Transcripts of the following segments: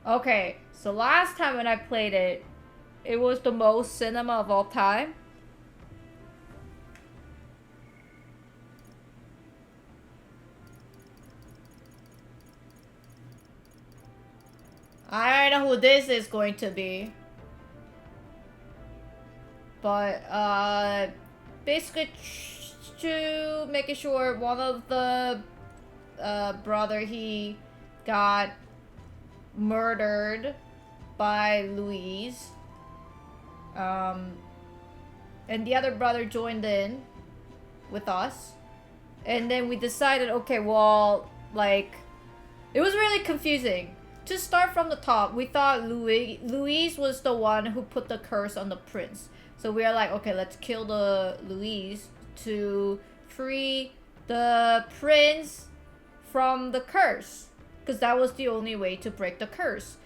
Okay, so last time when I played it, it was the most cinema of all time. I don't know who this is going to be. But, basically to making sure one of the brother, he got murdered by Louise. And the other brother joined in with us. And then we decided, okay, well, like, it was really confusing. To start from the top, we thought Louise was the one who put the curse on the prince. So we are like, okay, let's kill the Louise to free the prince from the curse. Because that was the only way to break the curse.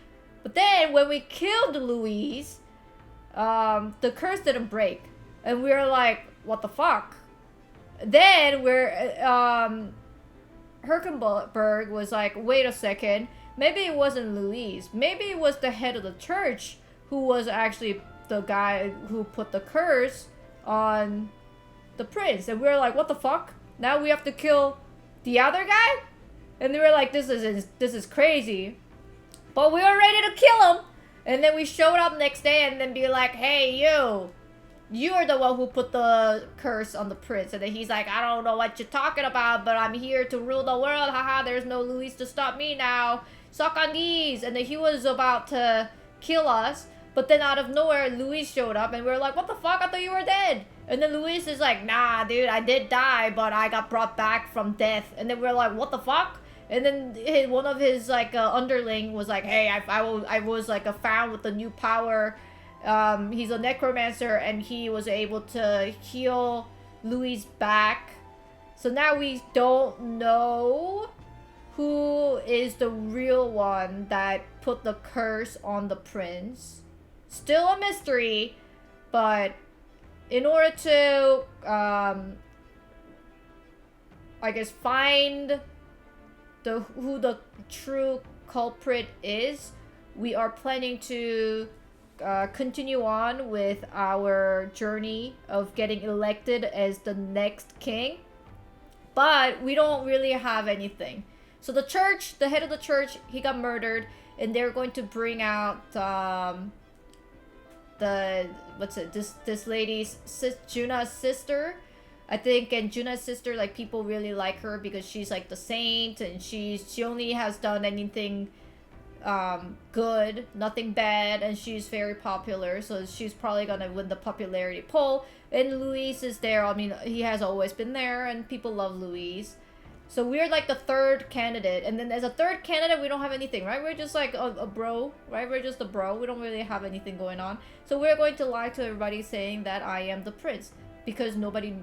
But then when we killed Louise, the curse didn't break. And we were like, what the fuck? Then Herkenberg was like, wait a second, maybe it wasn't Louise. Maybe it was the head of the church who was actually the guy who put the curse on the prince. And we were like, what the fuck? Now we have to kill the other guy? And they were like, this is crazy. But we were ready to kill him. And then we showed up next day and then be like, hey, you're the one who put the curse on the prince. And then he's like, I don't know what you're talking about, but I'm here to rule the world. Haha, there's no Louise to stop me now. Suck on these. And then he was about to kill us. But then out of nowhere, Louise showed up and we were like, what the fuck? I thought you were dead. And then Louise is like, nah, dude, I did die, but I got brought back from death. And then we were like, what the fuck? And then one of his like underling was like, hey, I was like found with the new power. He's a necromancer and he was able to heal Louis back. So now we don't know who is the real one that put the curse on the prince. Still a mystery, but in order to, I guess, find who the true culprit is, we are planning to continue on with our journey of getting elected as the next king. But we don't really have anything. So the church, the head of the church, he got murdered, and they're going to bring out this lady's Juna's sister, I think. And Juna's sister, like, people really like her because she's like the saint, and she only has done anything good, nothing bad, and she's very popular, so she's probably gonna win the popularity poll. And Luis is there. I mean, he has always been there, and people love Luis. So we're like the third candidate, and then as a third candidate, we don't have anything, right? We're just like a bro, right? We're just a bro. We don't really have anything going on. So we're going to lie to everybody saying that I am the prince, because nobody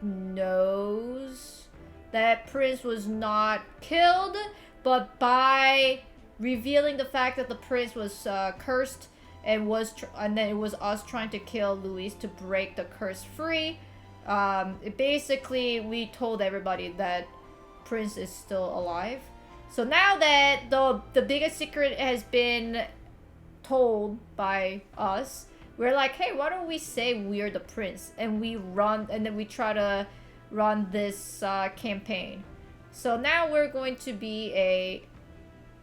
knows that prince was not killed, but by revealing the fact that the prince was cursed and then it was us trying to kill Luis to break the curse free. Basically, we told everybody that Prince is still alive. So now that the biggest secret has been told by us, we're like, hey, why don't we say we're the prince, and then we try to run this campaign. So now we're going to be a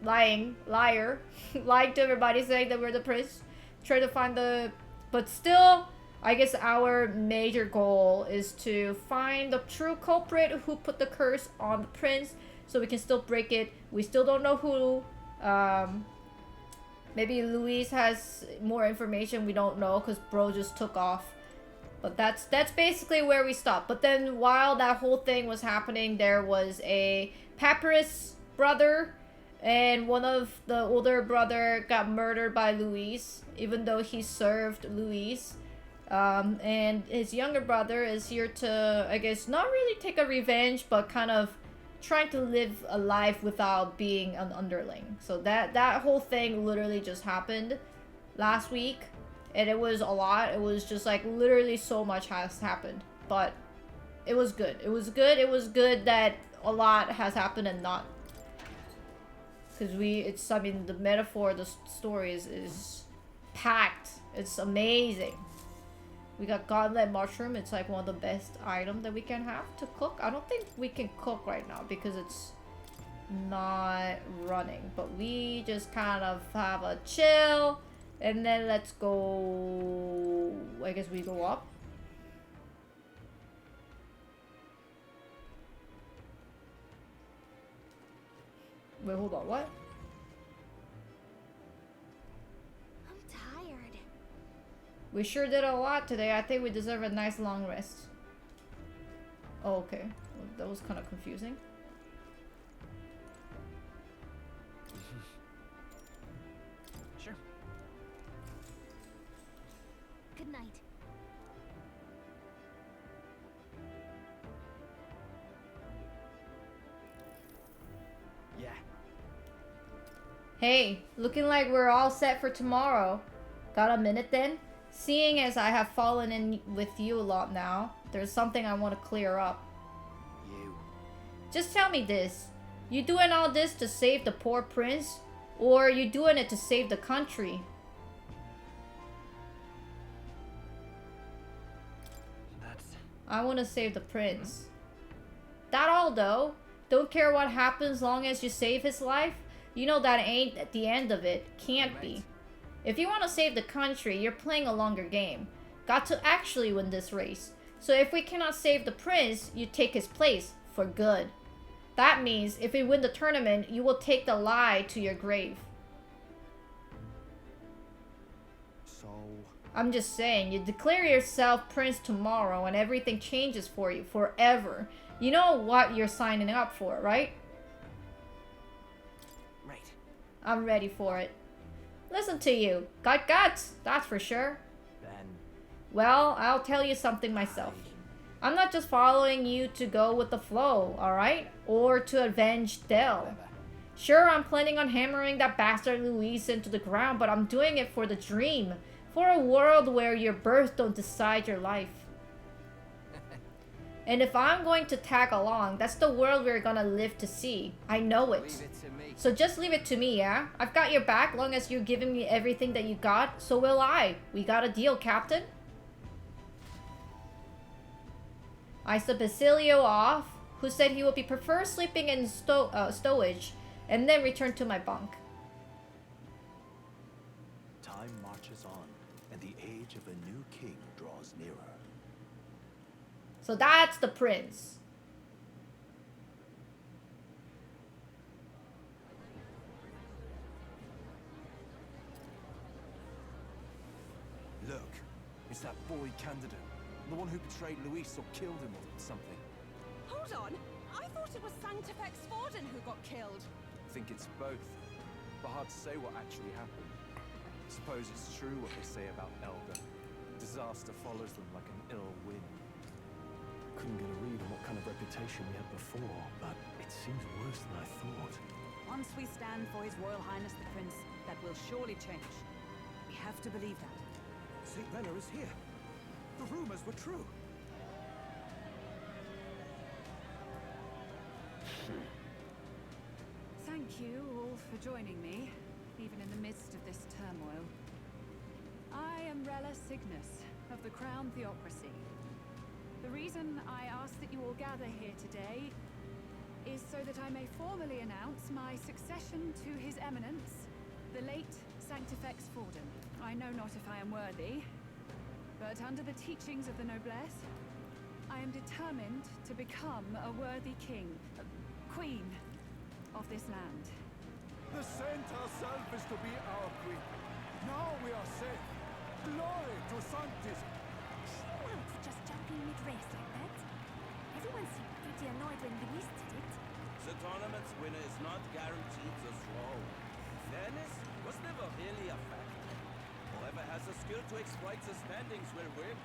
liar, lying to everybody, saying that we're the prince, try to find but still, I guess our major goal is to find the true culprit who put the curse on the prince, so we can still break it. We still don't know who. Maybe Luis has more information we don't know, because bro just took off. But that's basically where we stopped. But then while that whole thing was happening, there was a Papyrus brother, and one of the older brother got murdered by Luis, even though he served Luis. And his younger brother is here to, I guess, not really take a revenge, but kind of trying to live a life without being an underling. So that whole thing literally just happened last week, and it was a lot. It was just like literally so much has happened, but it was good. It was good. It was good that a lot has happened and not Because I mean, the metaphor, the story is packed. It's amazing. We got gauntlet mushroom. It's like one of the best items that we can have to cook. I don't think we can cook right now because it's not running. But we just kind of have a chill. And then let's go... I guess we go up. Wait, hold on, what? I'm tired. We sure did a lot today. I think we deserve a nice long rest. Oh, okay. Well, that was kind of confusing. Sure. Good night. Yeah. Hey, looking like we're all set for tomorrow. Got a minute then? Seeing as I have fallen in with you a lot now, there's something I want to clear up. You. Just tell me this. You doing all this to save the poor prince? Or are you doing it to save the country? That's... I want to save the prince. That all though. Don't care what happens long as you save his life. You know that ain't at the end of it. Can't be. If you want to save the country, you're playing a longer game. Got to actually win this race. So if we cannot save the prince, you take his place for good. That means if we win the tournament, you will take the lie to your grave. So... I'm just saying, you declare yourself prince tomorrow and everything changes for you forever. You know what you're signing up for, right? Right. I'm ready for it. Listen to you. Got guts, that's for sure. Then... Well, I'll tell you something myself. I'm not just following you to go with the flow, alright? Or to avenge Del. Whatever. Sure, I'm planning on hammering that bastard Luis into the ground, but I'm doing it for the dream. For a world where your birth don't decide your life. And if I'm going to tag along, that's the world we're gonna live to see. I know it. Leave it to me. So just leave it to me, yeah? I've got your back long as you're giving me everything that you got, so will I. We got a deal, Captain. I sent Basilio off, who said he would prefer sleeping in stowage, and then return to my bunk. Time marches on, and the age of a new king draws nearer. So that's the prince. Look, it's that boy candidate. The one who betrayed Luis or killed him or something. Hold on! I thought it was Sanctifex Forden who got killed. I think it's both. But hard to say what actually happened. Suppose it's true what they say about Elder. Disaster follows them like an ill wind. Couldn't get a read on what kind of reputation we had before, but it seems worse than I thought. Once we stand for His Royal Highness the Prince, that will surely change. We have to believe that. St. Renner is here. The rumors were true. Thank you all for joining me, even in the midst of this turmoil. I am Rella Cygnus of the Crown Theocracy. The reason I ask that you all gather here today is so that I may formally announce my succession to His Eminence, the late Sanctifex Forden. I know not if I am worthy, but under the teachings of the noblesse, I am determined to become a worthy king, queen of this land. The saint herself is to be our queen. Now we are safe. Glory to Sanctis. You won't just jumping mid-race like that. Everyone seemed pretty annoyed when Luis did it. The tournament's winner is not guaranteed the throne. Fairness was never really a factor. Whoever has the skill to exploit the standings will win.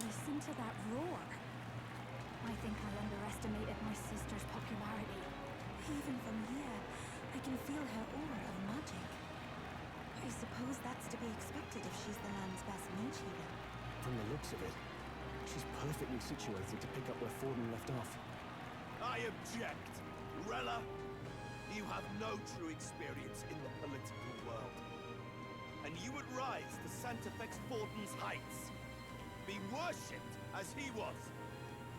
Listen to that roar. I think I underestimated my sister's popularity. Even from here, I can feel her aura of magic. I suppose that's to be expected if she's the land's best mage healer. From the looks of it, she's perfectly situated to pick up where Forden left off. I object. Rella, You have no true experience in the political world. And you would rise to Santefex Fortin's heights. Be worshipped as he was.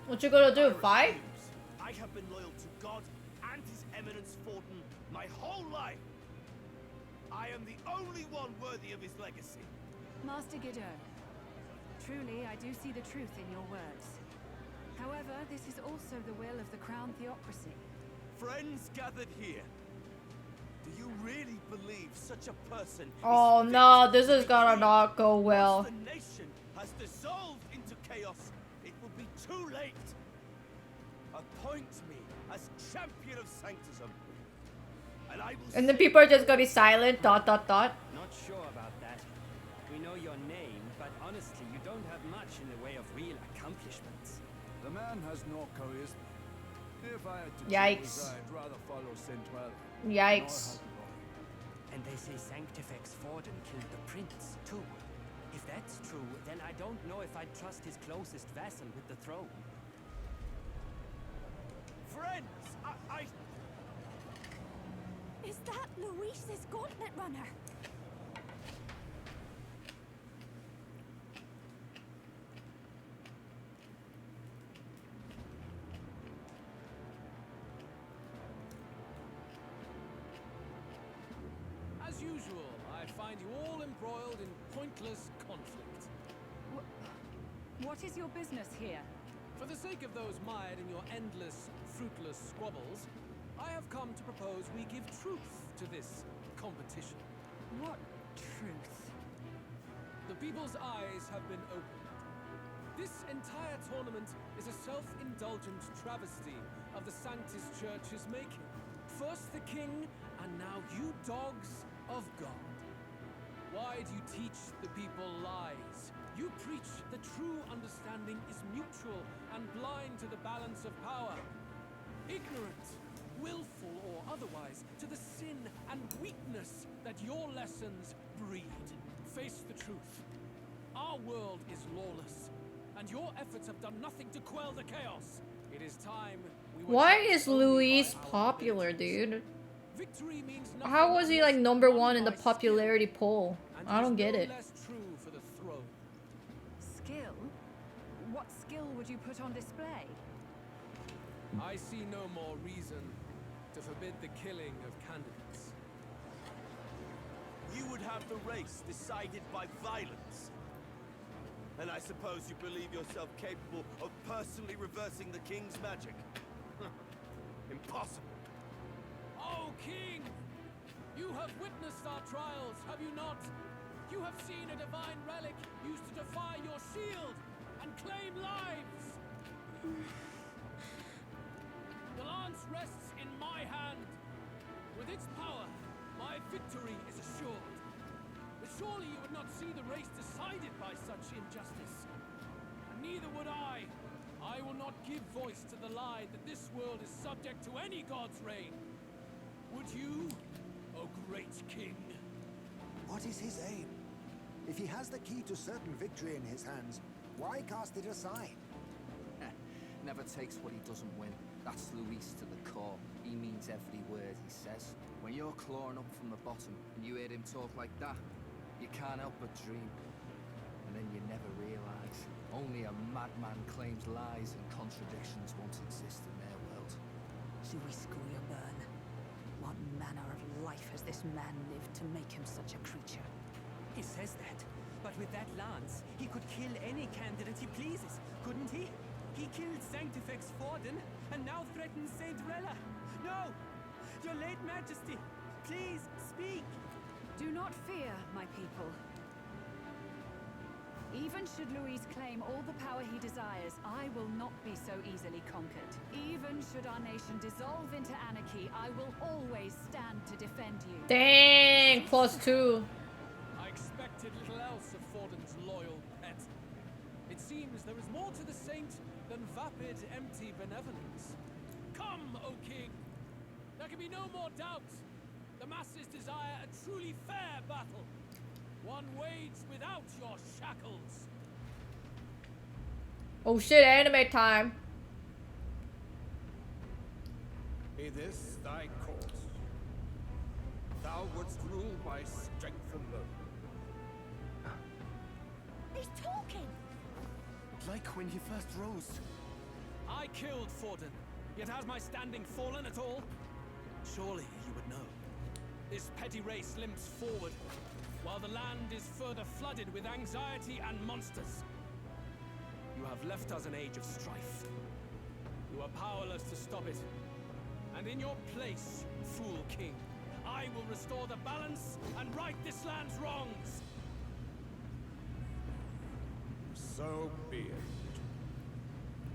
What you gonna do, I fight? refuse. I have been loyal to God and His Eminence Fortin my whole life. I am the only one worthy of his legacy. Master Gideon, truly I do see the truth in your words. However, this is also the will of the Crown Theocracy. Friends gathered here. Do you really believe such a person Oh is fit no, to this is be gonna king? not go well. Once the nation has dissolved into chaos, it will be too late. Appoint me as champion of sanctism. And I will And then save people are just gonna be silent, dot dot dot. Not sure about that. We know your name, but honestly, you don't have much in the way of real accomplishments. The man has no charisma. If I had to Yikes. choose, I'd rather follow Central. Yikes. And they say Sanctifex Forden killed the prince, too. If that's true, then I don't know if I'd trust his closest vassal with the throne. Friends, I Is that Luis's gauntlet runner? As usual, I find you all embroiled in pointless conflict. What is your business here? For the sake of those mired in your endless, fruitless squabbles, I have come to propose we give truth to this competition. What truth? The people's eyes have been opened. This entire tournament is a self-indulgent travesty of the Sanctus Church's making. First the king, and now you dogs of God. Why do you teach the people lies? You preach the true understanding is mutual and blind to the balance of power. Ignorant, willful or otherwise, to the sin and weakness that your lessons breed. Face the truth. Our world is lawless, and your efforts have done nothing to quell the chaos. It is time we were Why judged is only by Luis our popular, abilities. dude? Victory means nothing How was he like unless number won 1 in the by skill, popularity poll? and I is don't get no it. less true for the throne. Skill? What skill would you put on display? I see no more reason to forbid the killing of candidates. You would have the race decided by violence. And I suppose you believe yourself capable of personally reversing the king's magic. Impossible. Oh, King! You have witnessed our trials, have you not? You have seen a divine relic used to defy your shield and claim lives! The lance rests in my hand. With its power, my victory is assured. But surely you would not see the race decided by such injustice. And neither would I. I will not give voice to the lie that this world is subject to any god's reign. Would you, O great king? What is his aim? If he has the key to certain victory in his hands, why cast it aside? Never takes what he doesn't win. That's Luis to the core. He means every word he says. When you're clawing up from the bottom and you hear him talk like that, you can't help but dream. And then you never realise. Only a madman claims lies and contradictions won't exist in their world. Luis Guillerburn, what manner of life has this man lived to make him such a creature? He says that, but with that lance, he could kill any candidate he pleases, couldn't he? He killed Sanctifex Forden, and now threatens Saint Rella. No! Your late majesty, please, speak! Do not fear, my people. Even should Luis claim all the power he desires, I will not be so easily conquered. Even should our nation dissolve into anarchy, I will always stand to defend you. Dang, +2. I expected little else of Forden's loyal pet. It seems there is more to the saint than vapid, empty benevolence. Come, O king! There can be no more doubt. The masses desire a truly fair battle. One waged without your shackles. Oh shit, anime time. Be this thy course. Thou wouldst rule by strength alone. He's talking! Like when he first rose. I killed Forden, yet has my standing fallen at all? Surely you would know. This petty race limps forward, while the land is further flooded with anxiety and monsters. You have left us an age of strife. You are powerless to stop it. And in your place, fool king, I will restore the balance and right this land's wrongs. So be it.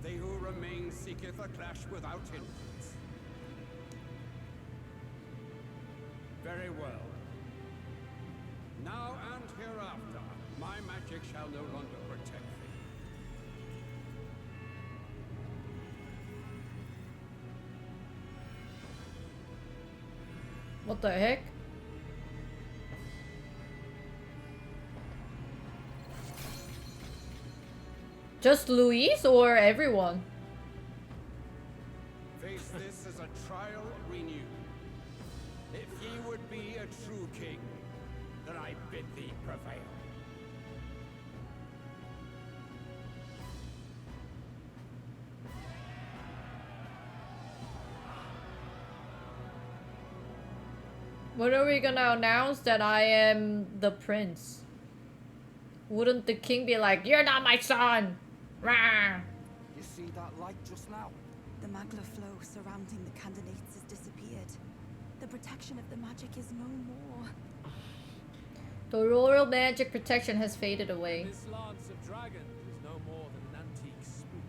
They who remain seeketh a clash without hindrance. Very well. Now and hereafter, my magic shall no longer protect thee. What the heck? Just Luis or everyone? Face this as a trial renewed. If ye would be a true king, then I bid thee prevail. When are we gonna announce that I am the prince? Wouldn't the king be like, "You're not my son"? Rah! You see that light just now? The magla flow surrounding the candidates has disappeared. The protection of the magic is no more. The royal magic protection has faded away. This lance of dragon is no more than an antique spoon.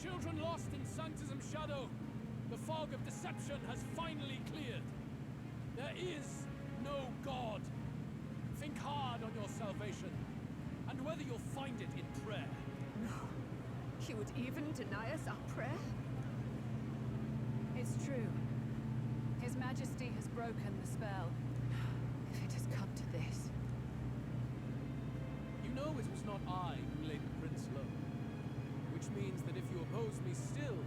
Children lost in Sanctism's shadow. The fog of deception has finally cleared. There is no God. Think hard on your salvation, and whether you'll find it in prayer. No. He would even deny us our prayer? It's true. His Majesty has broken the spell. If it has come to this. You know it was not I who laid the prince low. Which means that if you oppose me still,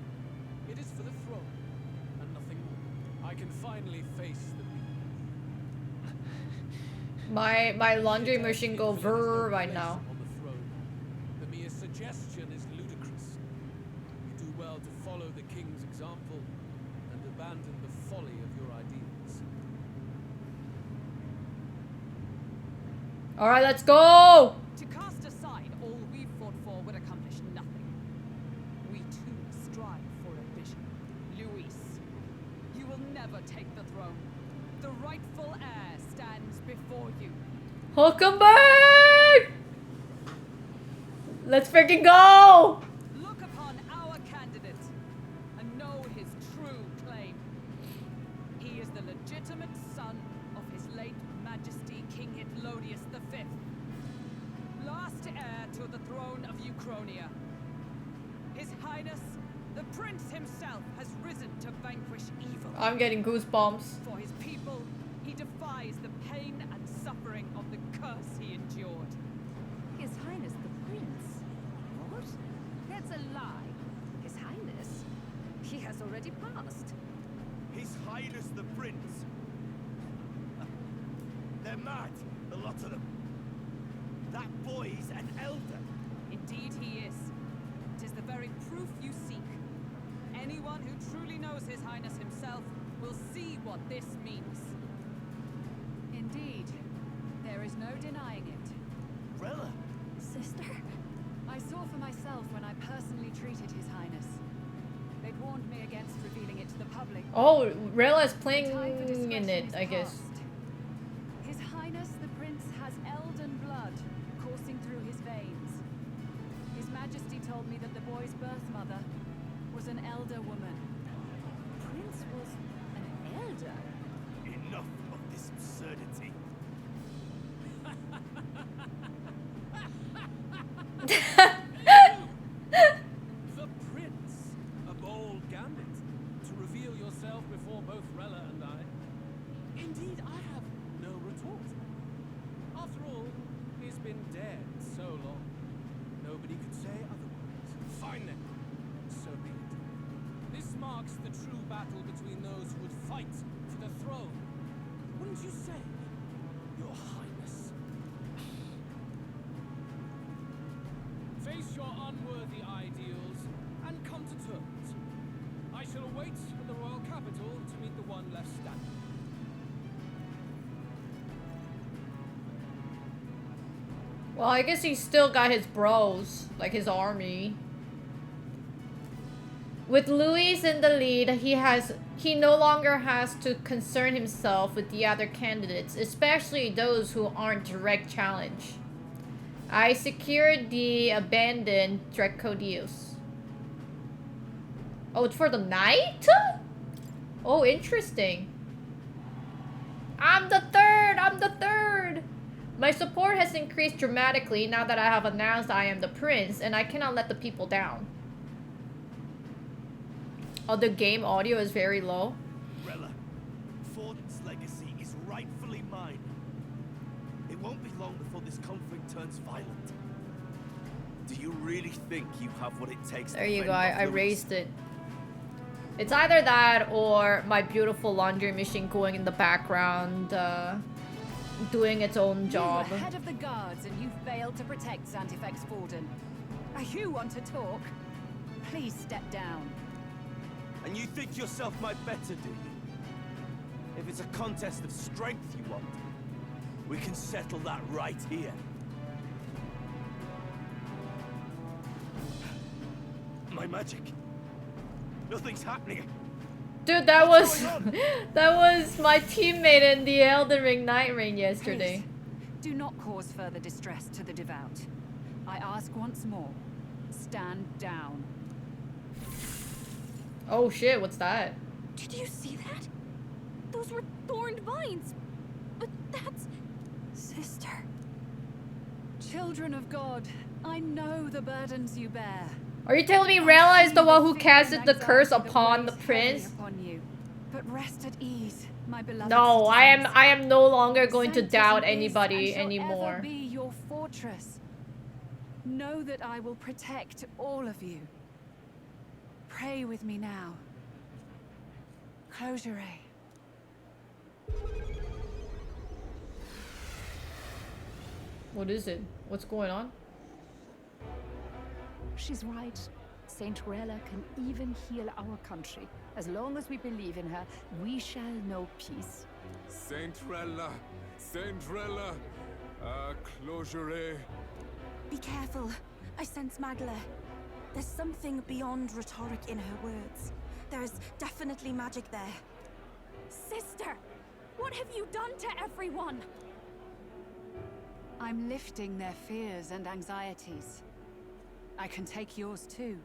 it is for the throne, and nothing more. I can finally face the My laundry machine go vrr right now. on the throne. The mere suggestion is ludicrous. You do well to follow the king's example and abandon the folly of your ideas. All right, let's go. To cast aside all we've fought for would accomplish nothing. We too strive for a vision. Luis, you will never take the throne. The rightful heir stands before you. Hulkenberg! Let's freaking go! Look upon our candidate and know his true claim. He is the legitimate son of his late Majesty King Hitlodius V, last heir to the throne of Uchronia. His Highness, the Prince himself, has risen to vanquish evil. I'm getting goosebumps. For his people, he defies the pain and suffering of the curse he endured. His Highness the Prince? What? That's a lie. His Highness? He has already passed. His Highness the Prince. They're mad, the lot of them. That boy's an elder. Indeed he is. It is the very proof you seek. Anyone who truly knows His Highness himself will see what this means. Indeed. There is no denying it. Rella. Sister? I saw for myself when I personally treated His Highness. They'd warned me against revealing it to the public. Oh, Rella's The playing time for discretion in it, is I guess. past. His Highness the Prince has Elden blood coursing through his veins. His Majesty told me that the boy's birth mother was an elder woman. Prince was an elder. Enough of this absurdity. The Prince! A bold gambit. To reveal yourself before both Rella and I. Indeed, I have no retort. After all, he's been dead so long. Nobody could say otherwise. Fine then. So be it. This marks the true battle between those who would fight for the throne. Wouldn't you say, Your Highness? Face your unworthy ideals and come to terms. I shall await in the royal capital to meet the one left standing. Well, I guess he's still got his bros, like his army. With Louis in the lead, he no longer has to concern himself with the other candidates, especially those who aren't direct challenge. I secured the abandoned Dracodius. Oh, it's for the night? Oh, interesting. I'm the third! My support has increased dramatically now that I have announced I am the prince, and I cannot let the people down. Oh, the game audio is very low. Rella, Forden's legacy is rightfully mine. It won't be long before this conflict turns violent. Do you really think you have what it takes There to you fend go, off I Louis? raised it. It's either that or my beautiful laundry machine going in the background, doing its own job. You were head of the guards and you failed to protect Santifex Forden. You want to talk? Please step down. And you think yourself my better, do you? If it's a contest of strength you want, we can settle that right here. My magic. Nothing's happening. Dude, that was What's going on? that was my teammate in the Elden Ring Night Rain yesterday. Please, do not cause further distress to the devout. I ask once more, stand down. Oh shit, what's that? Did you see that? Those were thorned vines. But that's... Sister. Children of God, I know the burdens you bear. Are you telling me Rella is the one who casted the curse upon the prince? Upon you. But rest at ease, my beloved No, citizens. I am no longer going to Sanctism doubt is anybody and shall anymore. ever be your fortress. Know that I will protect all of you. Pray with me now. Close your eye. What is it? What's going on? She's right. Saint Rella can even heal our country. As long as we believe in her, we shall know peace. Saint Rella, closure. Be careful. I sense Magla. There's something beyond rhetoric in her words. There's definitely magic there. Sister! What have you done to everyone? I'm lifting their fears and anxieties. I can take yours too.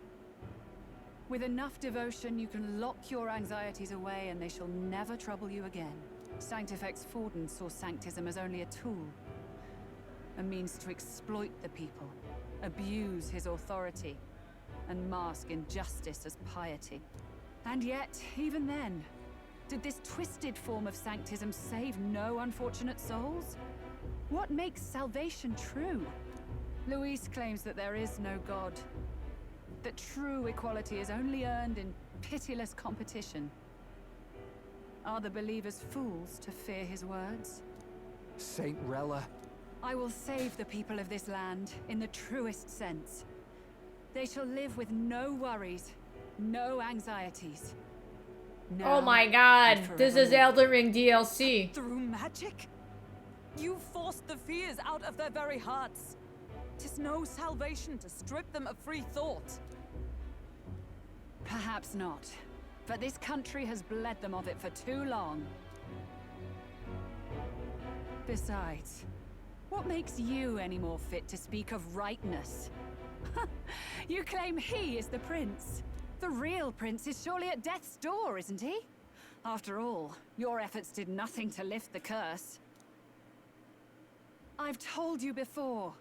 With enough devotion, you can lock your anxieties away and they shall never trouble you again. Sanctifex Forden saw Sanctism as only a tool. A means to exploit the people, abuse his authority, and mask injustice as piety. And yet, even then, did this twisted form of Sanctism save no unfortunate souls? What makes salvation true? Louise claims that there is no God. That true equality is only earned in pitiless competition. Are the believers fools to fear his words? Saint Rella. I will save the people of this land in the truest sense. They shall live with no worries, no anxieties. Oh Now my god, and this is forevermore. Elden Ring DLC. Through magic? You forced the fears out of their very hearts. 'Tis no salvation to strip them of free thought. Perhaps not. But this country has bled them of it for too long. Besides, what makes you any more fit to speak of rightness? You claim he is the prince. The real prince is surely at death's door, isn't he? After all, your efforts did nothing to lift the curse. I've told you before.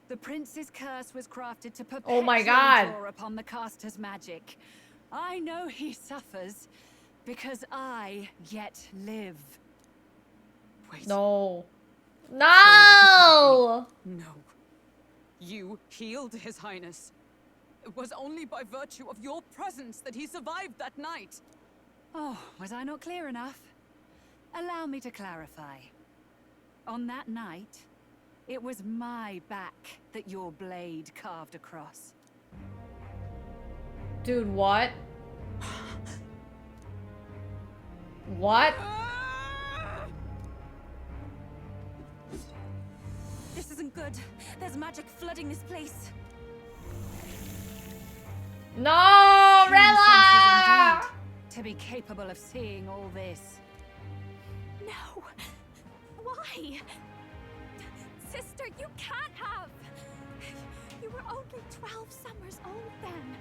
The prince's curse was crafted to perpetually Oh my God. draw upon the caster's magic. I know he suffers because I yet live. Wait. No. No! No. You healed His Highness. It was only by virtue of your presence that he survived that night. Oh, was I not clear enough? Allow me to clarify. On that night, it was my back that your blade carved across. Dude, what? What? This isn't good. There's magic flooding this place. No, Keen Rella! senses indeed, to be capable of seeing all this. No. Why? Sister, you can't have. You were only 12 summers old then.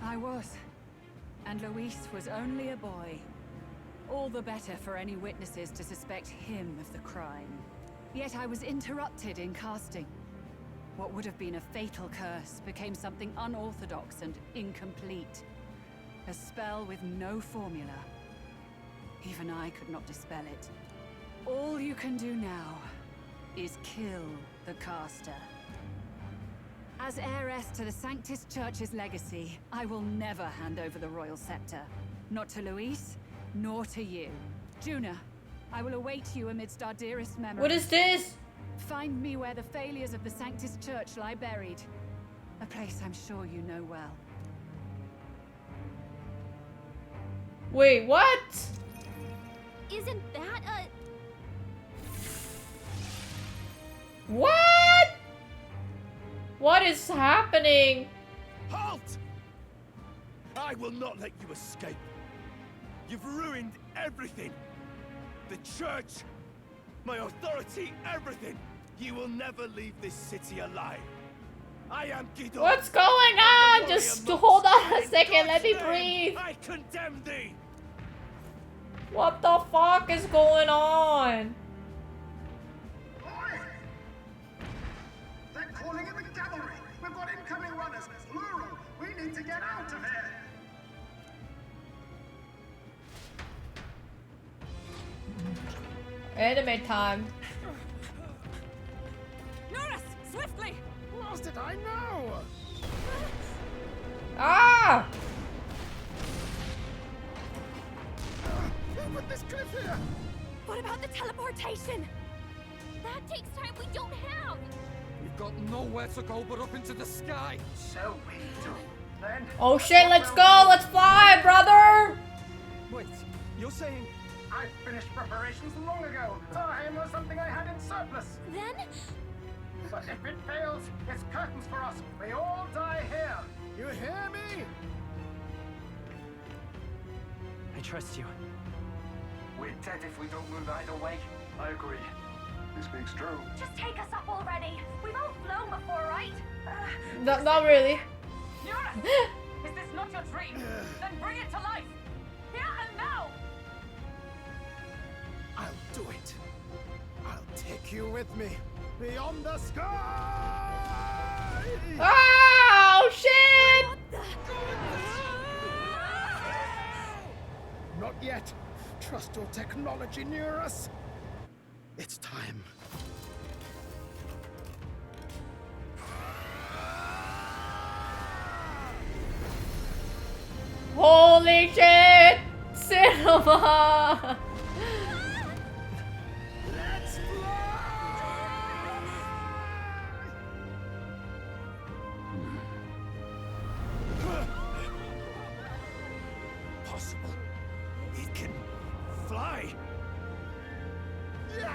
I was. And Luis was only a boy. All the better for any witnesses to suspect him of the crime. Yet I was interrupted in casting. What would have been a fatal curse became something unorthodox and incomplete. A spell with no formula. Even I could not dispel it. All you can do now is kill the caster. As heiress to the Sanctus Church's legacy, I will never hand over the royal scepter. Not to Luis, nor to you. Juna, I will await you amidst our dearest memories. What is this? Find me where the failures of the Sanctus Church lie buried. A place I'm sure you know well. Wait, what? Isn't that a... What? What is happening? Halt! I will not let you escape. You've ruined everything. The church, my authority, everything. You will never leave this city alive. I am Guido. What's going on? Just hold on a second. Let me breathe. I condemn thee. What the fuck is going on? They're calling in the cavalry. We've got incoming runners. Plural. We need to get out of here. Anime time. Norris, swiftly! Lost it, I know. Ah! Who put this cliff here? What about the teleportation? That takes time we don't have. We've got nowhere to go but up into the sky. So we do. Then. Oh shit, let's go! Let's fly, brother! Wait, you're saying... I finished preparations long ago. Time was something I had in surplus. Then? But if it fails, it's curtains for us. We all die here. You hear me? I trust you. We're dead if we don't move either way. I agree. This speaks true. Just take us up already. We've all flown before, right? Not really. Norris! Is this not your dream? Then bring it to life! Here and now! I'll do it. I'll take you with me. Beyond the sky! Oh shit! Not yet. Trust your technology near us. It's time. Holy shit! Cinema! Let's Possible. It can fly. Yeah!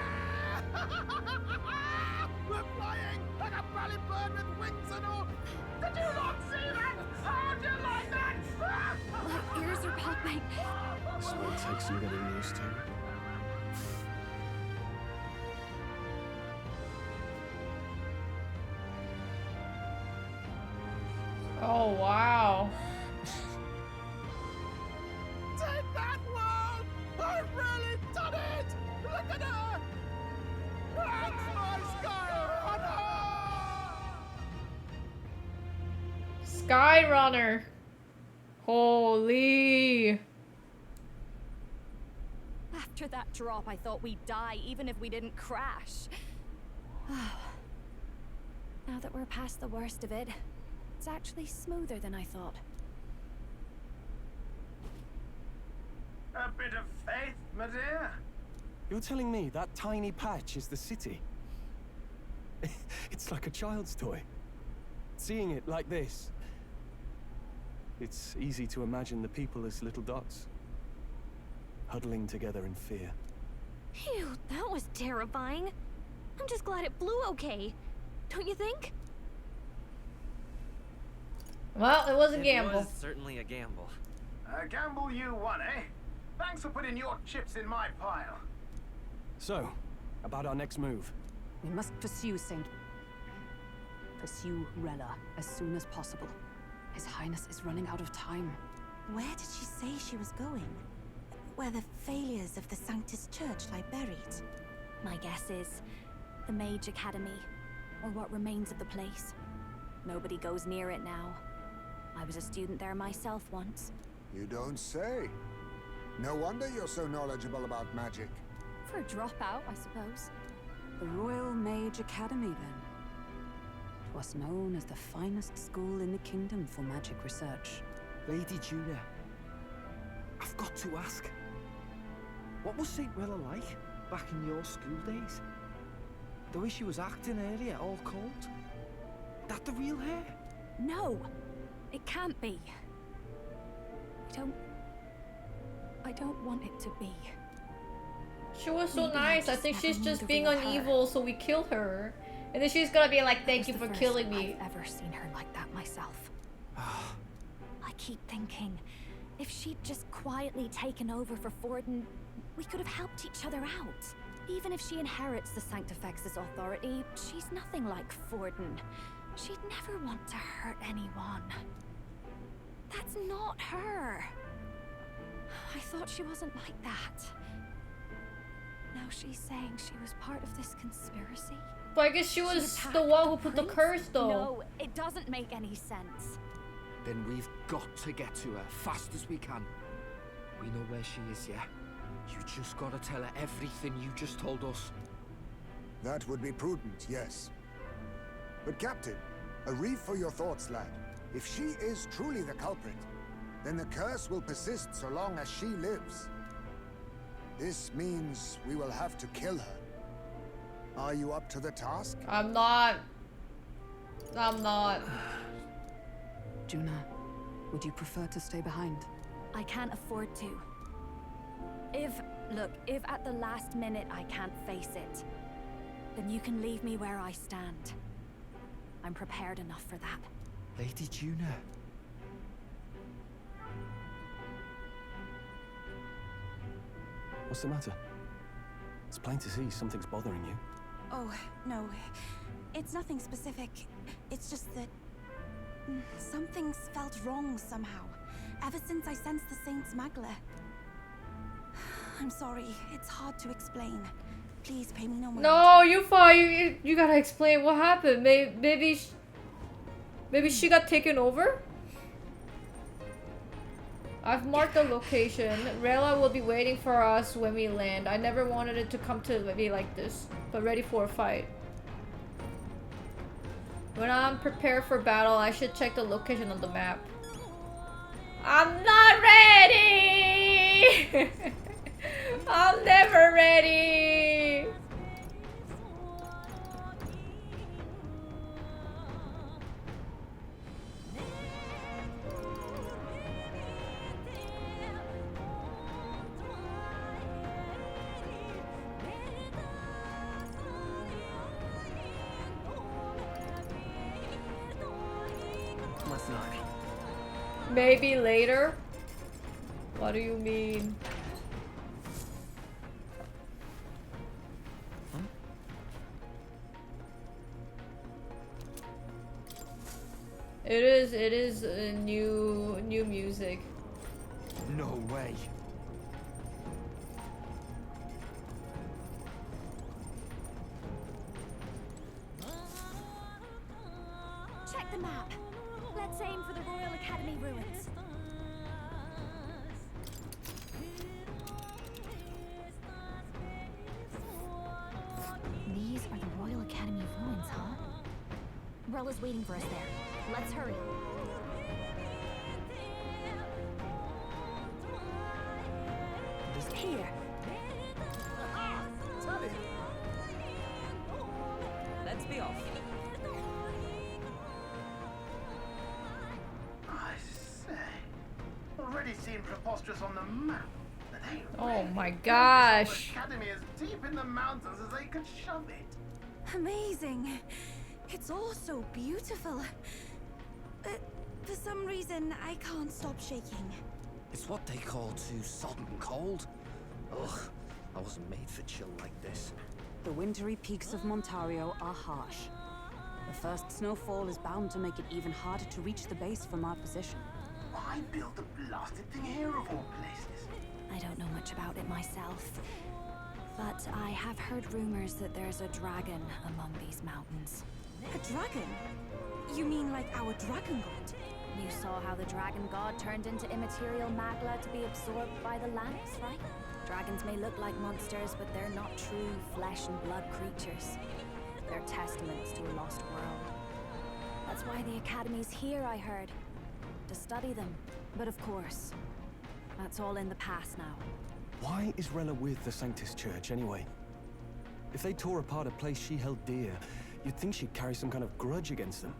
We're flying like a bally bird with wings and all. Did you not see that? How'd you like that? My ears are popping. This might take some getting used to. Oh wow. Take that one! I've really done it! Look at her! That's my Skyrunner. Holy. After that drop, I thought we'd die even if we didn't crash. Now that we're past the worst of it, It's actually smoother than I thought. A bit of faith, my dear. You're telling me that tiny patch is the city? It's like a child's toy. Seeing it like this, it's easy to imagine the people as little dots, huddling together in fear. Phew, that was terrifying. I'm just glad it flew okay. Don't you think? Well, it was a gamble. It was certainly a gamble. A gamble you won, eh? Thanks for putting your chips in my pile. So, about our next move. We must pursue Rella as soon as possible. His Highness is running out of time. Where did she say she was going? Where the failures of the Sanctus Church lie buried? My guess is the Mage Academy, or what remains of the place. Nobody goes near it now. I was a student there myself once. You don't say. No wonder you're so knowledgeable about magic. For a dropout, I suppose. The Royal Mage Academy, then. 'Twas known as the finest school in the kingdom for magic research. Lady Juna, I've got to ask. What was St. Rella like back in your school days? The way she was acting earlier, all cold? That the real hair? No, it can't be. I don't want it to be. She was so Maybe I nice. I just think never she's knew just the being real on her. evil, so we killed her. And then she's gonna be like, thank you That for was the killing first me. I've ever seen her like that myself. I keep thinking, if she'd just quietly taken over for Forden, we could have helped each other out. Even if she inherits the Sanctifex's authority, she's nothing like Forden. She'd never want to hurt anyone. That's not her. I thought she wasn't like that. Now she's saying she was part of this conspiracy? But I guess she was the one who put the curse, though. No, it doesn't make any sense. Then we've got to get to her fast as we can. We know where she is, yeah? You just gotta tell her everything you just told us. That would be prudent, yes. But Captain, a reef for your thoughts, lad. If she is truly the culprit, then the curse will persist so long as she lives. This means we will have to kill her. Are you up to the task? I'm not. Juna, would you prefer to stay behind? I can't afford to. If at the last minute I can't face it, then you can leave me where I stand. I'm prepared enough for that. Lady Juna. What's the matter? It's plain to see something's bothering you. Oh, no. It's nothing specific. It's just that... something's felt wrong somehow. Ever since I sensed the Saint's Magla. I'm sorry. It's hard to explain. Please pay me no mind. No, you're fine. You gotta explain what happened. Maybe she got taken over? I've marked the location. Rella will be waiting for us when we land. I never wanted it to come to be like this, but ready for a fight. When I'm prepared for battle, I should check the location on the map. I'm not ready! I'm never ready! Must not. Maybe later? What do you mean? Huh? It is new music. No way. Check the map. Let's aim for the Royal Academy ruins. These are the Royal Academy ruins, huh? Rella's waiting for us there. Let's hurry. Here. Tell it. Let's be off. I say, already seemed preposterous on the map, but they Oh really my put gosh. this academy as deep in the mountains as they could shove it. Amazing. It's all so beautiful. But for some reason, I can't stop shaking. It's what they call too sodden cold. Ugh, I wasn't made for chill like this. The wintry peaks of Montario are harsh. The first snowfall is bound to make it even harder to reach the base from our position. Why build the blasted thing here of all places? I don't know much about it myself, but I have heard rumors that there's a dragon among these mountains. A dragon? You mean like our dragon god? You saw how the dragon god turned into immaterial magla to be absorbed by the lamps, right? Dragons may look like monsters, but they're not true flesh and blood creatures. They're testaments to a lost world. That's why the Academy's here, I heard. To study them. But of course, that's all in the past now. Why is Rella with the Sanctus Church, anyway? If they tore apart a place she held dear, you'd think she'd carry some kind of grudge against them.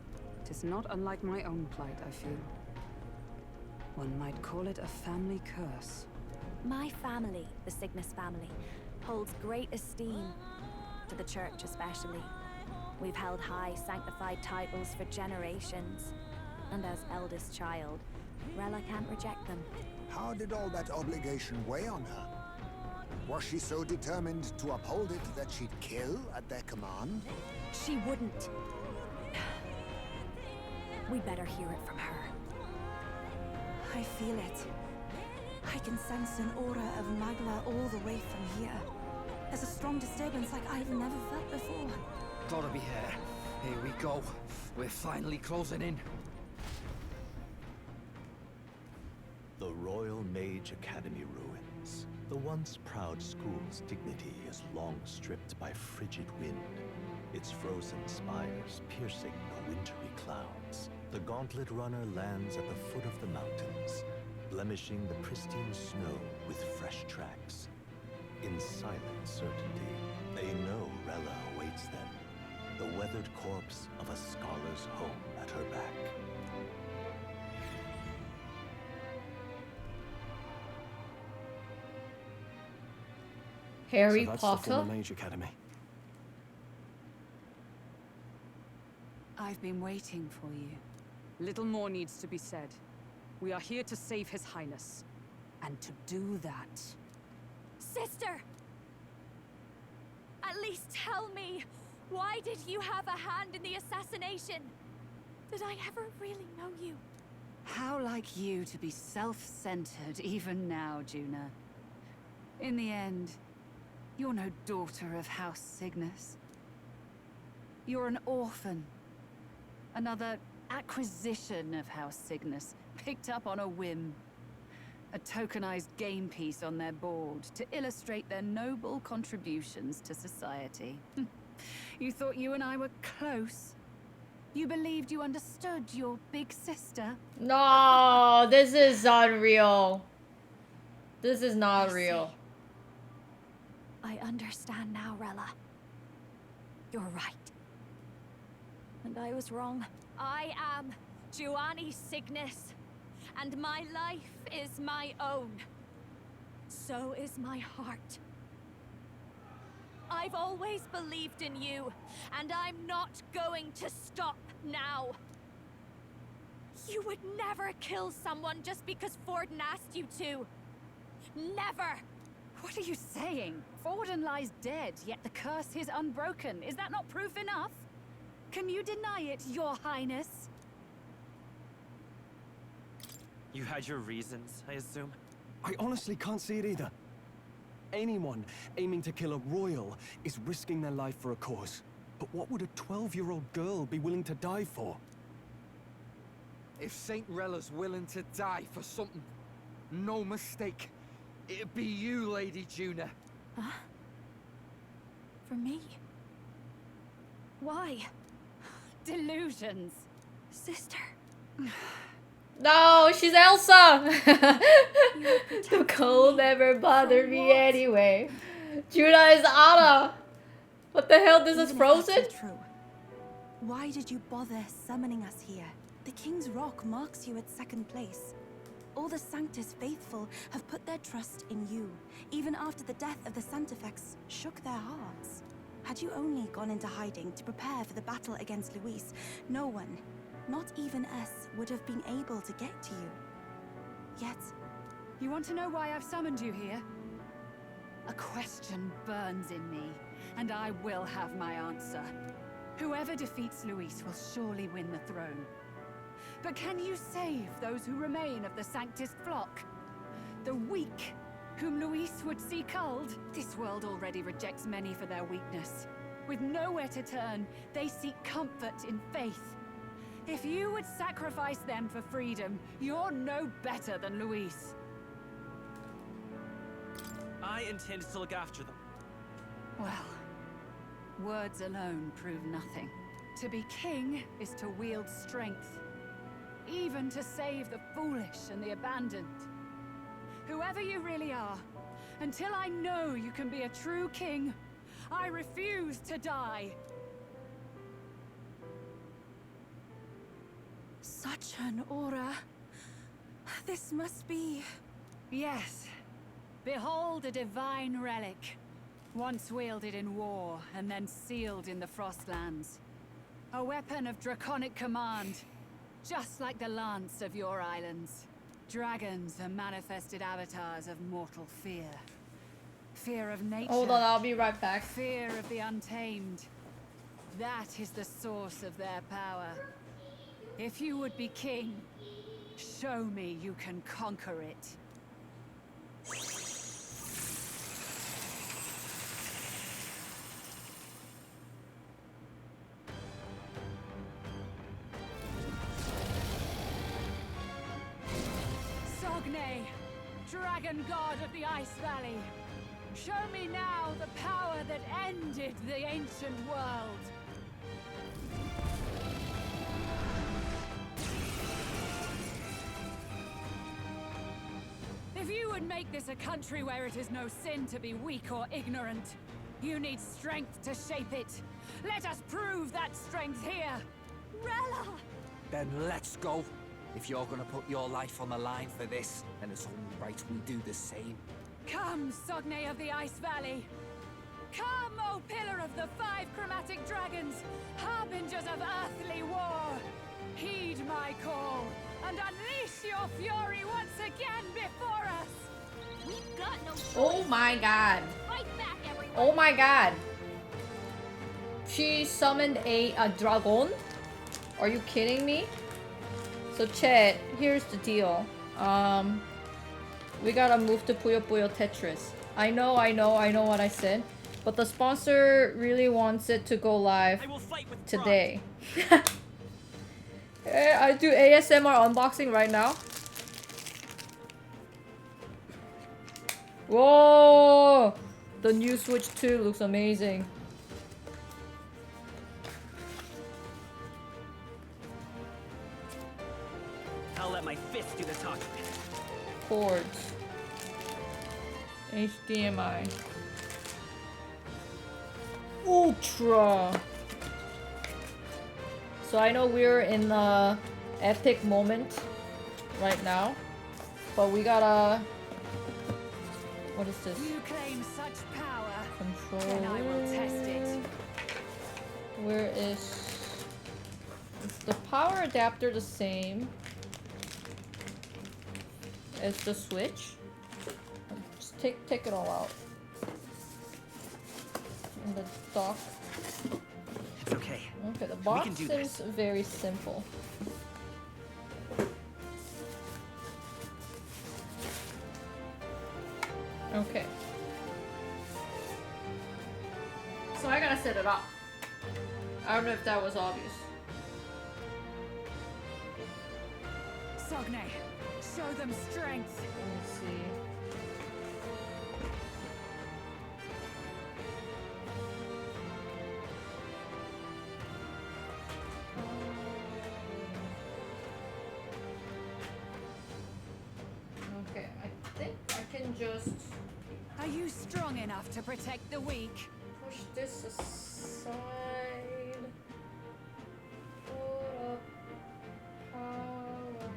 Tis not unlike my own plight, I feel. One might call it a family curse. My family, the Cygnus family, holds great esteem, to the church especially. We've held high sanctified titles for generations, and as eldest child, Rella can't reject them. How did all that obligation weigh on her? Was she so determined to uphold it that she'd kill at their command? She wouldn't. We'd better hear it from her. I feel it. I can sense an aura of magla all the way from here. There's a strong disturbance like I've never felt before. Gotta be here. Here we go. We're finally closing in. The Royal Mage Academy ruins. The once proud school's dignity is long stripped by frigid wind. Its frozen spires piercing the wintry clouds. The gauntlet runner lands at the foot of the mountains, blemishing the pristine snow with fresh tracks. In silent certainty, they know Rella awaits them, the weathered corpse of a scholar's home at her back. Harry so that's Potter? the former Mage Academy. I've been waiting for you. Little more needs to be said. We are here to save His Highness. And to do that... Sister! At least tell me, why did you have a hand in the assassination? Did I ever really know you? How like you to be self-centered even now, Juna. In the end, you're no daughter of House Cygnus. You're an orphan. Another acquisition of House Cygnus, picked up on a whim. A tokenized game piece on their board to illustrate their noble contributions to society. You thought you and I were close? You believed you understood your big sister? No, this is unreal. This is not real. I understand now, Rella. You're right. And I was wrong. I am Giovanni Cygnus, and my life is my own. So is my heart. I've always believed in you, and I'm not going to stop now. You would never kill someone just because Forden asked you to. Never! What are you saying? Forden lies dead, yet the curse is unbroken. Is that not proof enough? Can you deny it, Your Highness? You had your reasons, I assume? I honestly can't see it either. Anyone aiming to kill a royal is risking their life for a cause. But what would a 12-year-old girl be willing to die for? If Saint Rella's willing to die for something, no mistake, it'd be you, Lady Juna. Huh? For me? Why? Delusions. Sister. No, she's Elsa! The cold never bothered me anyway. Judah is Anna! What the hell, this is Even if Frozen? that's true, why did you bother summoning us here? The King's Rock marks you at second place. All the Sanctus faithful have put their trust in you, even after the death of the Santafex shook their hearts. Had you only gone into hiding to prepare for the battle against Luis, no one, not even us, would have been able to get to you. Yet... You want to know why I've summoned you here? A question burns in me, and I will have my answer. Whoever defeats Luis will surely win the throne. But can you save those who remain of the Sanctus flock? The weak, whom Luis would see culled? This world already rejects many for their weakness. With nowhere to turn, they seek comfort in faith. If you would sacrifice them for freedom, you're no better than Luis. I intend to look after them. Well, words alone prove nothing. To be king is to wield strength, even to save the foolish and the abandoned. Whoever you really are, until I know you can be a true king, I refuse to die. Such an aura. This must be... Yes. Behold a divine relic. Once wielded in war, and then sealed in the Frostlands. A weapon of draconic command, just like the lance of your islands. Dragons are manifested avatars of mortal fear. Fear of nature. Hold on, I'll be right back. Fear of the untamed. That is the source of their power. If you would be king, show me you can conquer it. Sogne, dragon god of the Ice Valley. Show me now the power that ended the ancient world. If you would make this a country where it is no sin to be weak or ignorant, you need strength to shape it. Let us prove that strength here. Rella! Then let's go. If you're gonna put your life on the line for this, then it's only right we do the same. Come, Sogne of the Ice Valley. Come, O Pillar of the 5 Chromatic Dragons, harbingers of earthly war. Heed my call, and unleash your fury once again before us. We've got no choice. Oh my god. Fight back, everyone. Oh my god. She summoned a dragon? Are you kidding me? So chat, here's the deal. We gotta move to Puyo Puyo Tetris. I know what I said. But the sponsor really wants it to go live today. I do ASMR unboxing right now. Whoa! The new Switch 2 looks amazing. I'll let my fist do the talking. Cords. HDMI. Ultra. So I know we're in the epic moment right now, but we gotta... What is this? You claim such power. Control. Then I will test it. Where is the power adapter the same as the Switch? Just take it all out. And the dock. It's okay. Okay, the box can do seems very simple. Okay. So I gotta set it up. I don't know if that was obvious. Sogne, show them strength. Let me see. just Are you strong enough to protect the weak? push this aside. Put up power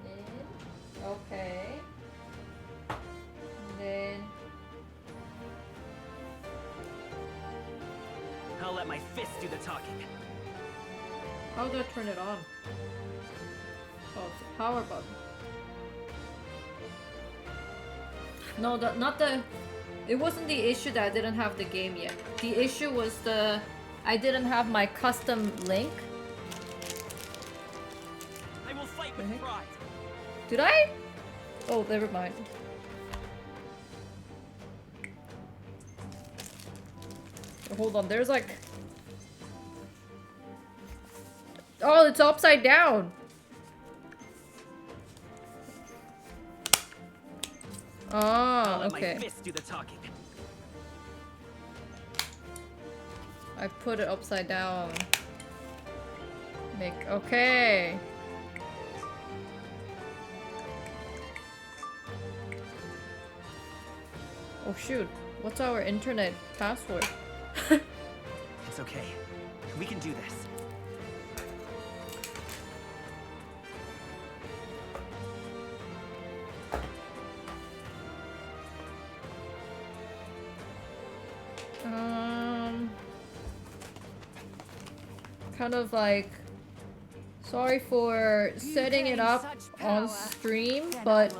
in. Okay. And then I'll let my fist do the talking. how do I turn it on? Oh, it's a power button. No, not the. It wasn't the issue that I didn't have the game yet. The issue was I didn't have my custom link. I will fight with pride. Did I? Oh, never mind. Hold on, there's like... Oh, it's upside down! Oh, okay. My fist do the talking. I put it upside down. Okay. Oh shoot, what's our internet password? It's okay. We can do this. Kind of like, sorry for setting it up on stream, but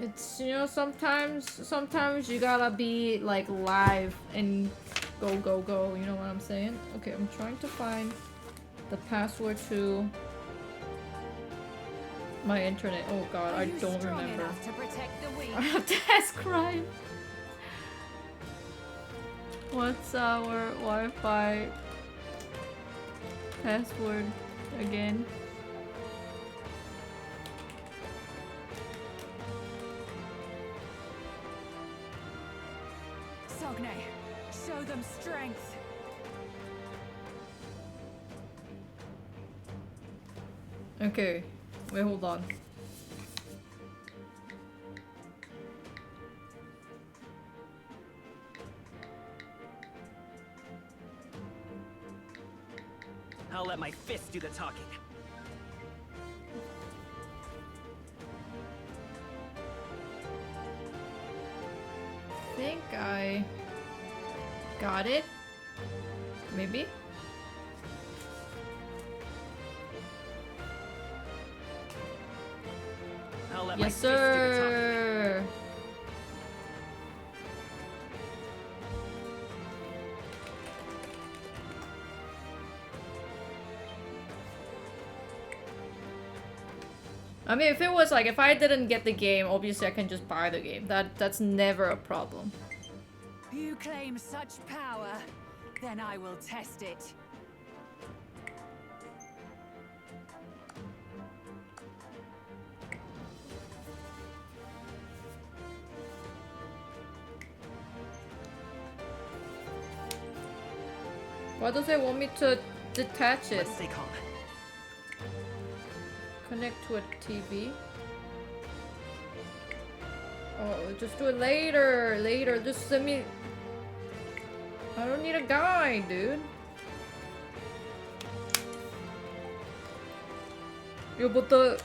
it's, you know, sometimes you gotta be like live and go, you know what I'm saying? Okay, I'm trying to find the password to my internet. Oh god, I don't remember. I have to ask Ryan. What's our Wi-Fi password again? Sogne, show them strength. Okay, wait, hold on. I'll let my fist do the talking. I think I got it. Maybe? I'll let Yes, my fist do the talking. sir. I mean, if it was like, if I didn't get the game, obviously I can just buy the game. That's never a problem. You claim such power, then I will test it. Why does it want me to detach it? Let's stay calm. Connect to a TV. Oh, just do it later. Later. Just send me. I don't need a guide, dude. Yo, but the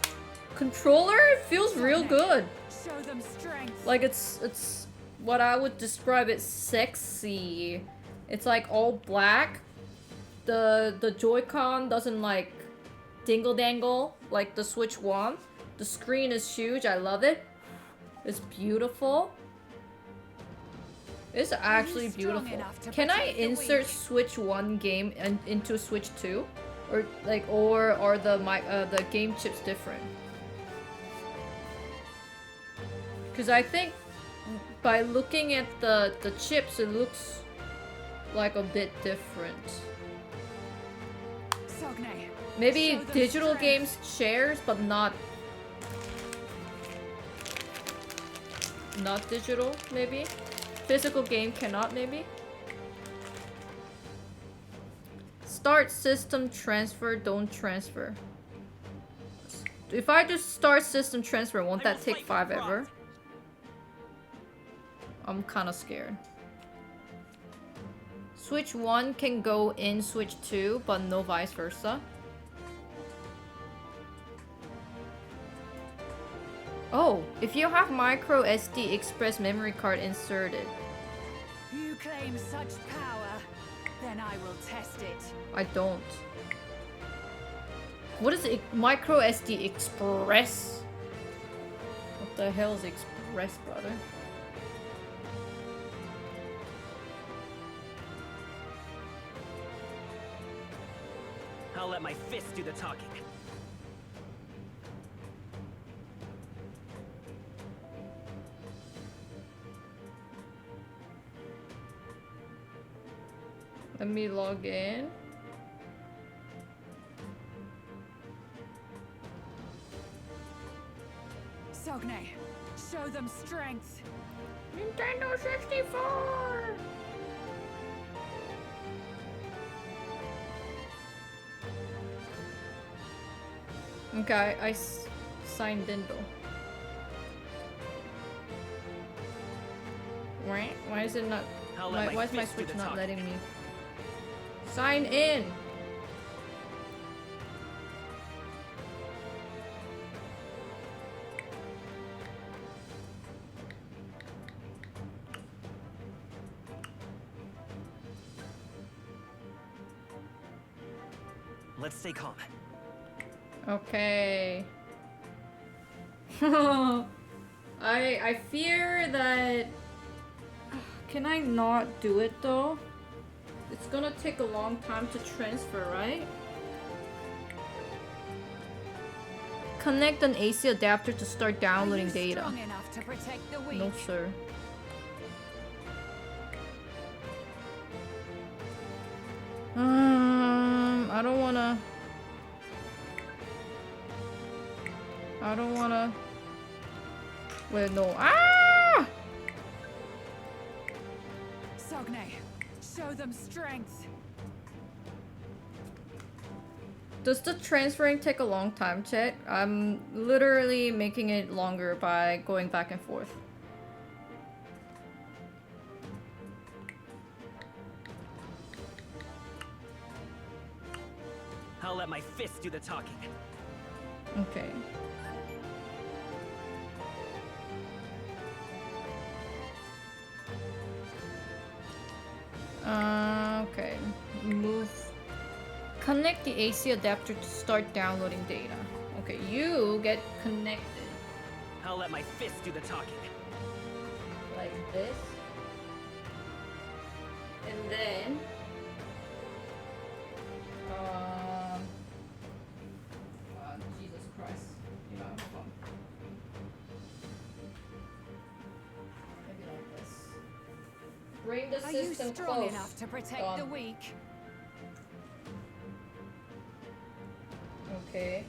controller feels real good. Show them strength. Like it's what I would describe as sexy. It's like all black. The Joy-Con doesn't like dingle dangle like the Switch One. The screen is huge. I love it. It's beautiful. It's actually beautiful. Can I insert Switch 1 game into Switch 2? Or like, or are the game chips different? Because I think by looking at the chips, it looks like a bit different. Maybe digital games shares, but not digital, maybe? Physical game cannot, maybe? Start system transfer, don't transfer. if I just start system transfer, won't that take 5 ever? I'm kind of scared. Switch 1 can go in Switch 2, but no vice versa. Oh, if you have micro SD express memory card inserted. You claim such power, then I will test it. I don't. What is it? Micro SD express? What the hell is express, brother? I'll let my fist do the talking. Let me log in. Sogne, show them strength. Nintendo 64! Okay, I signed in though. Why is it not? Why is my Switch not letting me sign in? Let's stay calm. Okay. I fear that... Can I not do it though? It's gonna take a long time to transfer, right? Connect an AC adapter to start downloading data. Strong enough to protect the weak? No, sir. I don't wanna... Wait, no. Ah! Sogne, show them strength. Does the transferring take a long time, chat? I'm literally making it longer by going back and forth. I'll let my fist do the talking. Okay. Okay. Move. Connect the AC adapter to start downloading data. Okay, you get connected. I'll let my fist do the talking. Like this. And then... Jesus Christ. You know, hold on. Maybe like this. Bring the Are you system strong close. enough to protect the weak? Okay.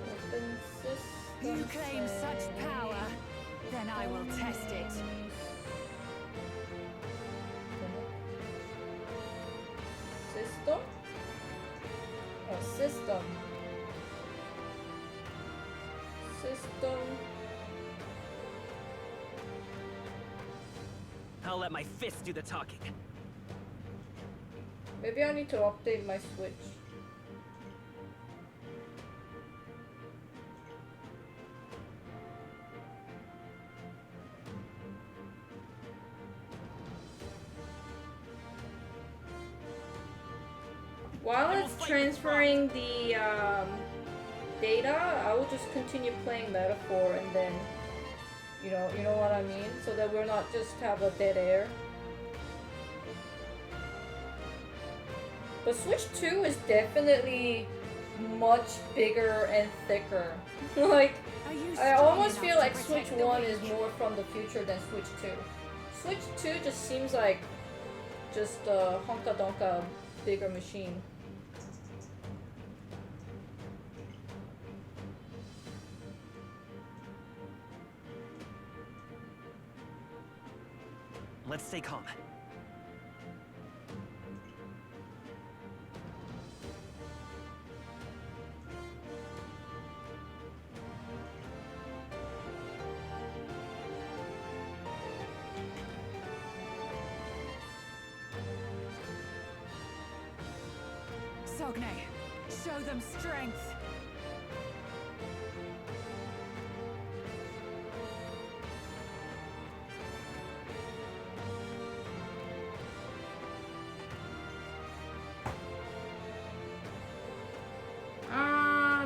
Open system. You claim such power, then I will test it. System? Oh, system. System. I'll let my fist do the talking. Maybe I need to update my Switch. While it's transferring the data, I will just continue playing Metaphor and then, you know what I mean? So that we're not just have a dead air. But Switch 2 is definitely much bigger and thicker. Like, I almost feel like Switch 1 is more from the future than Switch 2. Switch 2 just seems like just a honka-donka bigger machine. Let's stay calm. Sogne, show them strength.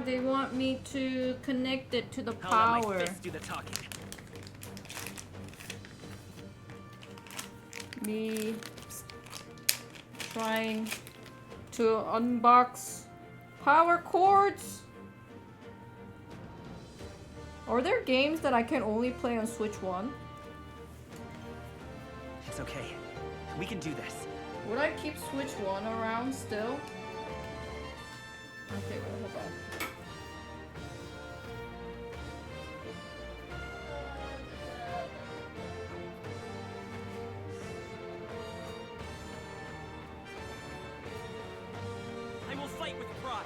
They want me to connect it to the I'll let power. my fists do the talking. Me trying to unbox power cords. Are there games that I can only play on Switch 1? It's okay. We can do this. Would I keep Switch 1 around still? Okay, wait, hold on. I will fight with pride.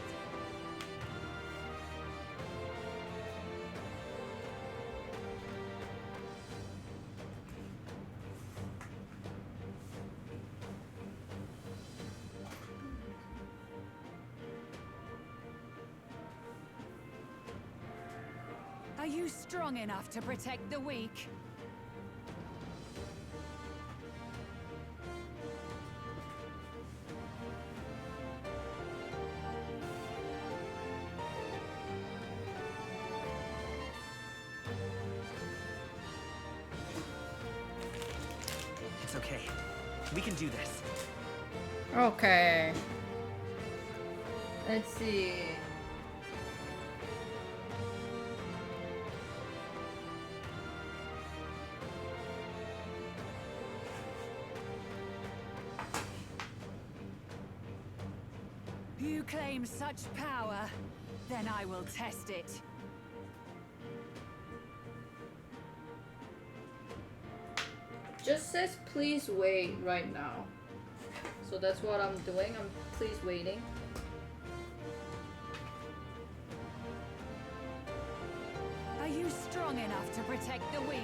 Are you strong enough to protect the weak? It's okay. We can do this. Okay. Let's see. You claim such power, then I will test it. Just says please wait right now. So that's what I'm doing. I'm please waiting. Are you strong enough to protect the weak?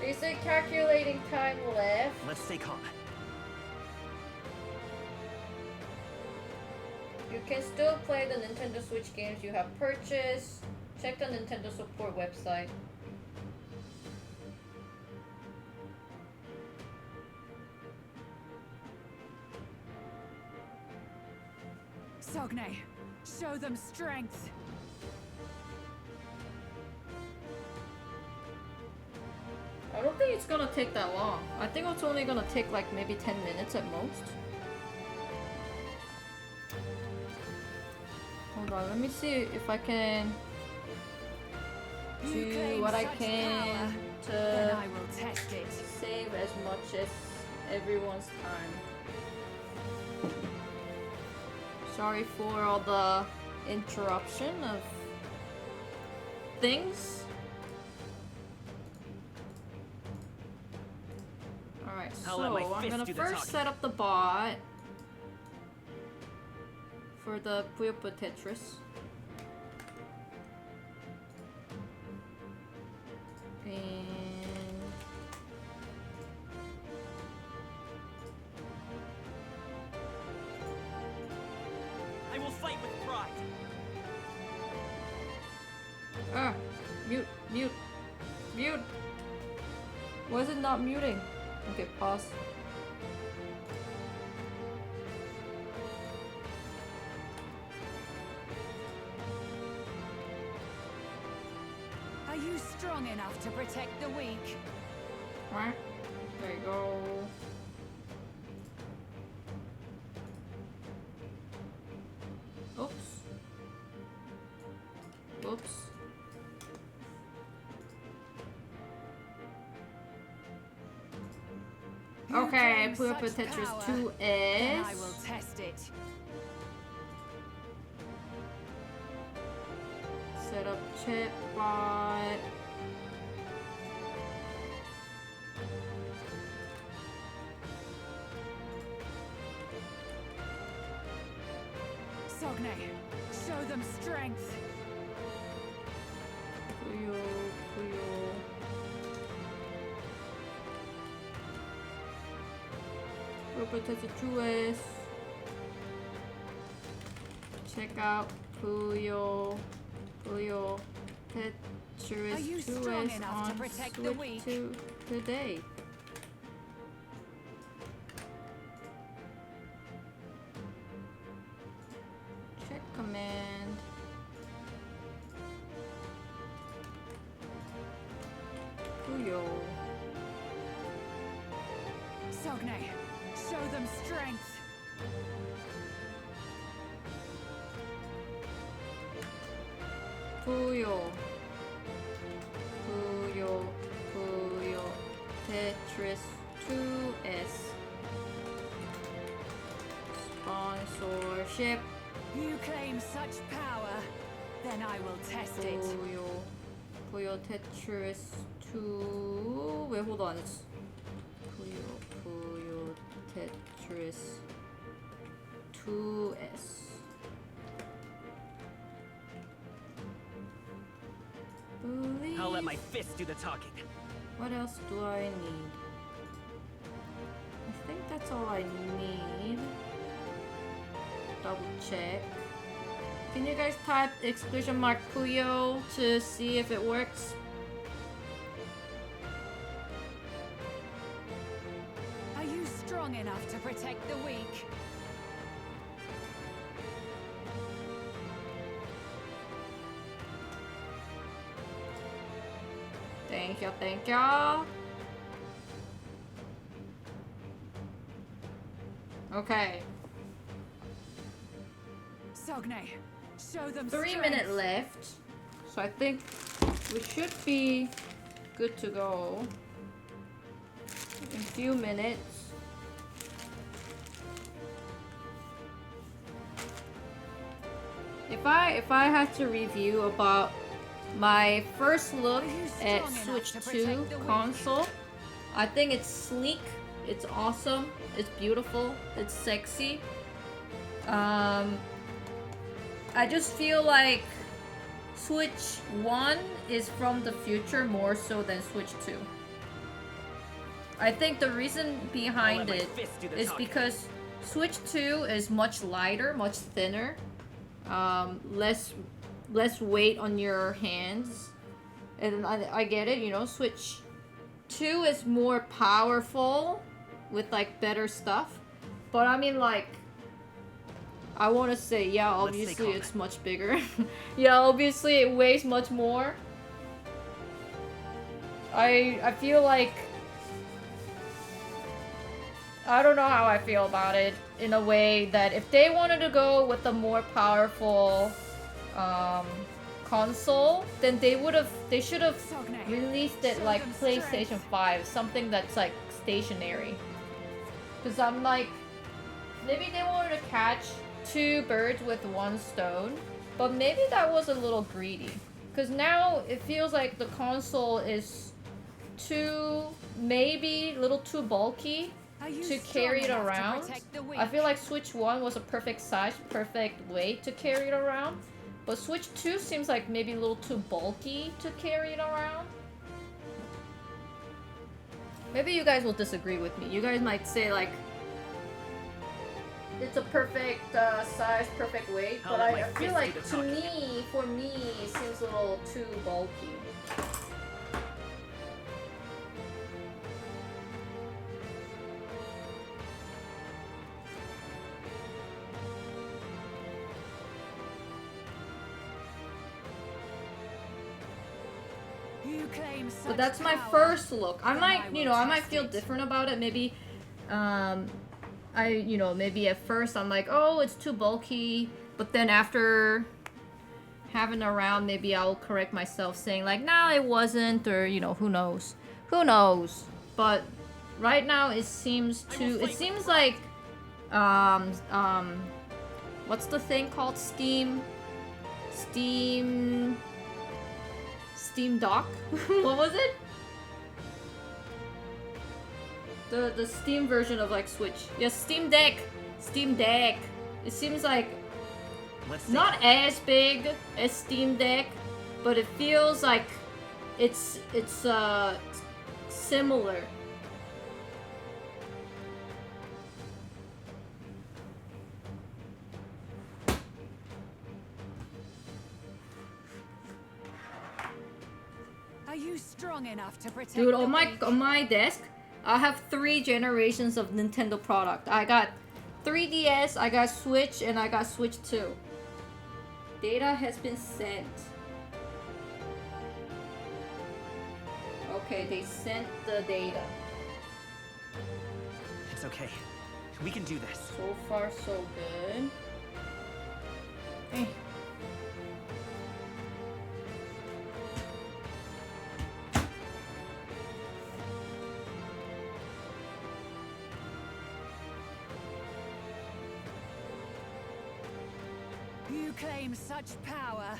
They say calculating time left. Let's stay calm. You can still play the Nintendo Switch games you have purchased. Check the Nintendo support website. Sogne, show them strength. I don't think it's gonna take that long. I think it's only gonna take like maybe 10 minutes at most. Hold on, let me see if I can do what I can to I will test it. save as much as everyone's time. Sorry for all the interruption of things. Alright, so I'm gonna first set up the bot for the Puyopo Tetris. And I will fight with pride. ah, mute, mute, mute. Why is it not muting? Okay, pause. Are you strong enough to protect the weak? Alright, there you go. Oops. Oops. Okay, claim put up a such Tetris power, 2S. then I will test it. Set up chip bot. Sogne, show them strength. Puyo, Puyo. Put up a Tetris 2S. Check out Puyo. Puyo Tetris Are you strong 2S enough to on protect the Switch weak? 2 today. Check command. Puyo. Sogne, show them strength. Puyo. Puyo. Puyo. Tetris 2S. Sponsorship. You claim such power, then I will test it. Puyo. Puyo Tetris 2. Wait, hold on. It's Puyo. Puyo Tetris 2S. I'll let my fist do the talking. What else do I need? I think that's all I need. Double check. Can you guys type exclamation mark Puyo to see if it works? Are you strong enough to protect the weak? Thank you, thank you. Okay. Sogne, show them 3 strength. minutes left. So I think we should be good to go in a few minutes. If I had to review about my first look at Switch 2 console, I think it's sleek, it's awesome, it's beautiful, it's sexy. I just feel like Switch 1 is from the future more so than Switch 2. I think the reason behind it is because Switch 2 is much lighter, much thinner, less weight on your hands, and I get it, you know. Switch 2 is more powerful with like better stuff, but I mean, like, I want to say, yeah, obviously it's much bigger. Yeah, obviously it weighs much more. I feel like, I don't know how I feel about it, in a way that if they wanted to go with a more powerful console, then they should have released it like PlayStation 5, something that's like stationary. Because I'm like, maybe they wanted to catch two birds with one stone, but maybe that was a little greedy. Because now it feels like the console is maybe a little too bulky to carry it around. I feel like Switch 1 was a perfect size, perfect weight to carry it around. But Switch 2 seems like maybe a little too bulky to carry it around. Maybe you guys will disagree with me. You guys might say like, it's a perfect size, perfect weight. But I feel like, for me, it seems a little too bulky. But that's my first look. I might, I might feel different about it. Maybe, maybe at first I'm like, oh, it's too bulky. But then after having it around, maybe I'll correct myself saying like, no, it wasn't, or, who knows. Who knows? But right now it seems like what's the thing called? Steam Dock? What was it? The Steam version of like Switch. Yes, Steam Deck. It seems like not as big as Steam Deck, but it feels like it's similar. Are you strong enough to protect Dude, the on weak? my desk, I have 3 generations of Nintendo product. I got 3DS, I got Switch, and I got Switch 2. Data has been sent. Okay, they sent the data. It's okay. We can do this. So far, so good. Eh. You claim such power,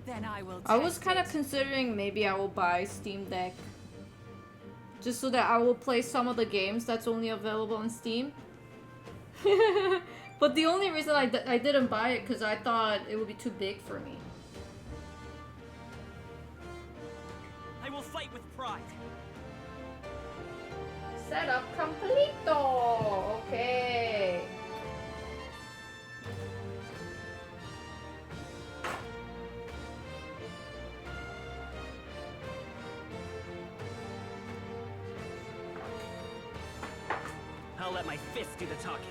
then I will. I was test kind it. of considering maybe I will buy Steam Deck. Just so that I will play some of the games that's only available on Steam. But the only reason I didn't buy it because I thought it would be too big for me. I will fight with pride. Setup completo! Okay. I'll let my fist do the talking.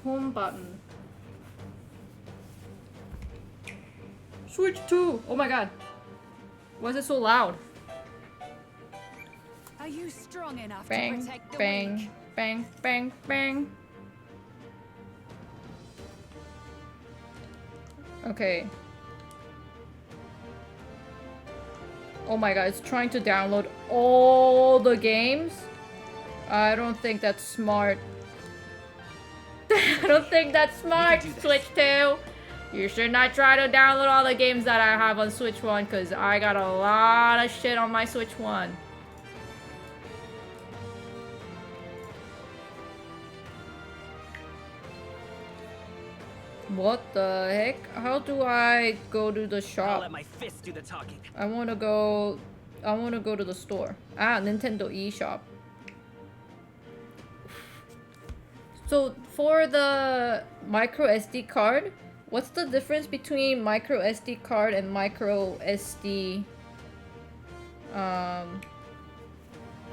Home button. Switch 2! Oh my god. Why is it so loud? Are you strong enough to Bang, protect the bang, weak? bang, bang, bang. Okay. Oh my god, it's trying to download all the games? I don't think that's smart. I don't think that's smart, Switch 2. You should not try to download all the games that I have on Switch 1, because I got a lot of shit on my Switch 1. What the heck? How do I go to the shop? I'll let my fist do the talking. I wanna go to the store. Ah, Nintendo eShop. So for the micro SD card, what's the difference between micro SD card and micro SD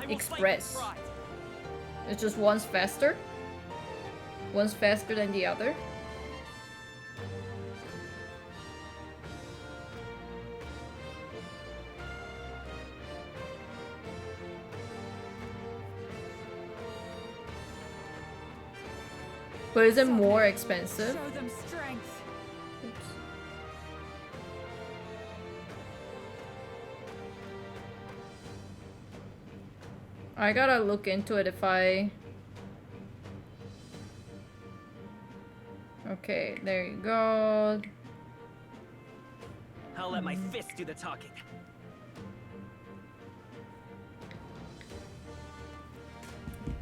Express? It's just one's faster? One's faster than the other? But is it more expensive? Show them strength. Oops. I gotta look into it if I... Okay, there you go. I'll let my fist do the talking.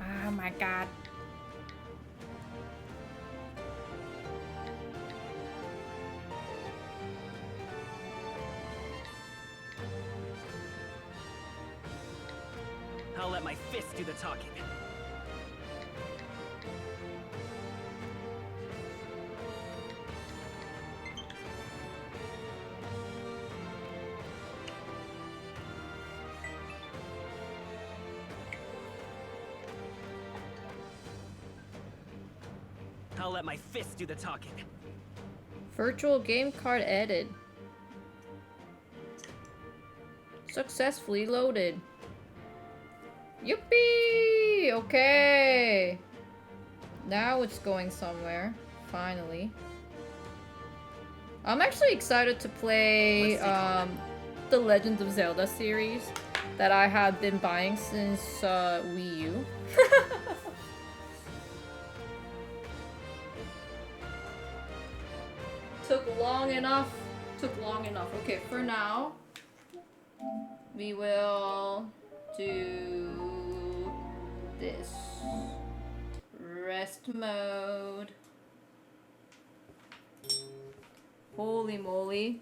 Oh my god. I'll let my fist do the talking. I'll let my fist do the talking. Virtual game card added. Successfully loaded. Yippee! Okay. Now it's going somewhere. Finally. I'm actually excited to play the Legend of Zelda series that I have been buying since Wii U. Took long enough. Okay, for now, we will do this. Rest mode. Holy moly.